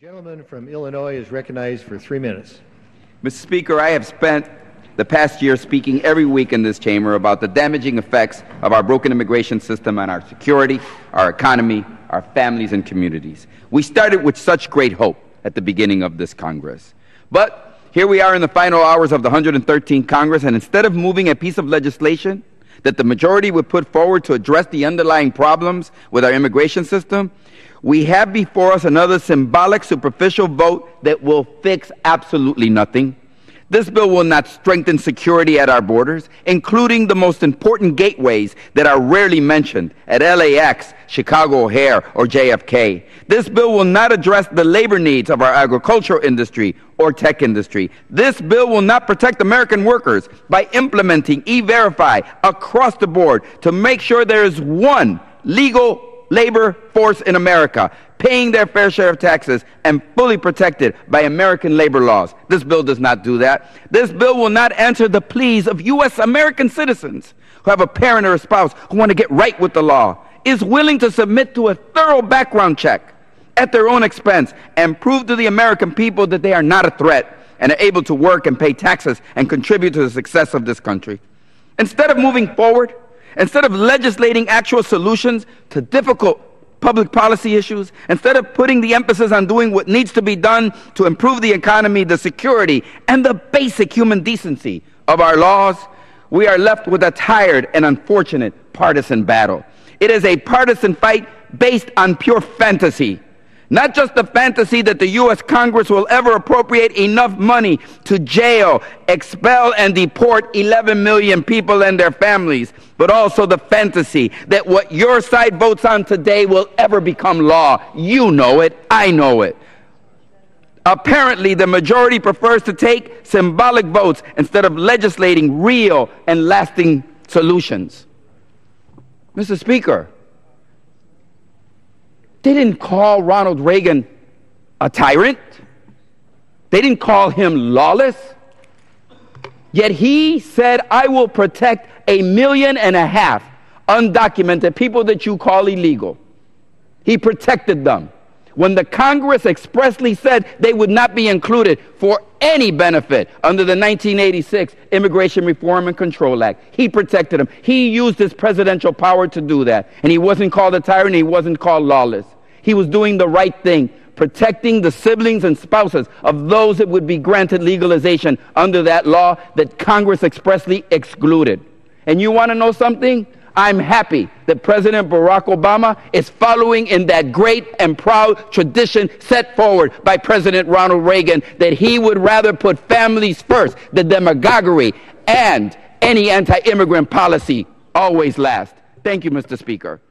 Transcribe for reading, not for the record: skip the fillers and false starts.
Gentleman from Illinois is recognized for 3 minutes. Mr. Speaker, I have spent the past year speaking every week in this chamber about the damaging effects of our broken immigration system on our security, our economy, our families and communities. We started with such great hope at the beginning of this Congress. But here we are in the final hours of the 113th Congress, and instead of moving a piece of legislation that the majority would put forward to address the underlying problems with our immigration system, we have before us another symbolic, superficial vote that will fix absolutely nothing. This bill will not strengthen security at our borders, including the most important gateways that are rarely mentioned at LAX, Chicago O'Hare, or JFK. This bill will not address the labor needs of our agricultural industry or tech industry. This bill will not protect American workers by implementing E-Verify across the board to make sure there is one legal labor force in America, paying their fair share of taxes and fully protected by American labor laws. This bill does not do that. This bill will not answer the pleas of U.S. American citizens who have a parent or a spouse who want to get right with the law, is willing to submit to a thorough background check at their own expense and prove to the American people that they are not a threat and are able to work and pay taxes and contribute to the success of this country. Instead of moving forward, instead of legislating actual solutions to difficult public policy issues, instead of putting the emphasis on doing what needs to be done to improve the economy, the security, and the basic human decency of our laws, we are left with a tired and unfortunate partisan battle. It is a partisan fight based on pure fantasy. Not just the fantasy that the U.S. Congress will ever appropriate enough money to jail, expel, and deport 11 million people and their families, but also the fantasy that what your side votes on today will ever become law. You know it. I know it. Apparently, the majority prefers to take symbolic votes instead of legislating real and lasting solutions. Mr. Speaker, they didn't call Ronald Reagan a tyrant. They didn't call him lawless. Yet he said, I will protect 1.5 million undocumented people that you call illegal. He protected them. When the Congress expressly said they would not be included for any benefit under the 1986 Immigration Reform and Control Act, he protected them. He used his presidential power to do that. And he wasn't called a tyrant, he wasn't called lawless. He was doing the right thing, protecting the siblings and spouses of those that would be granted legalization under that law that Congress expressly excluded. And you want to know something? I'm happy that President Barack Obama is following in that great and proud tradition set forward by President Ronald Reagan, that he would rather put families first, the demagoguery, and any anti-immigrant policy always last. Thank you, Mr. Speaker.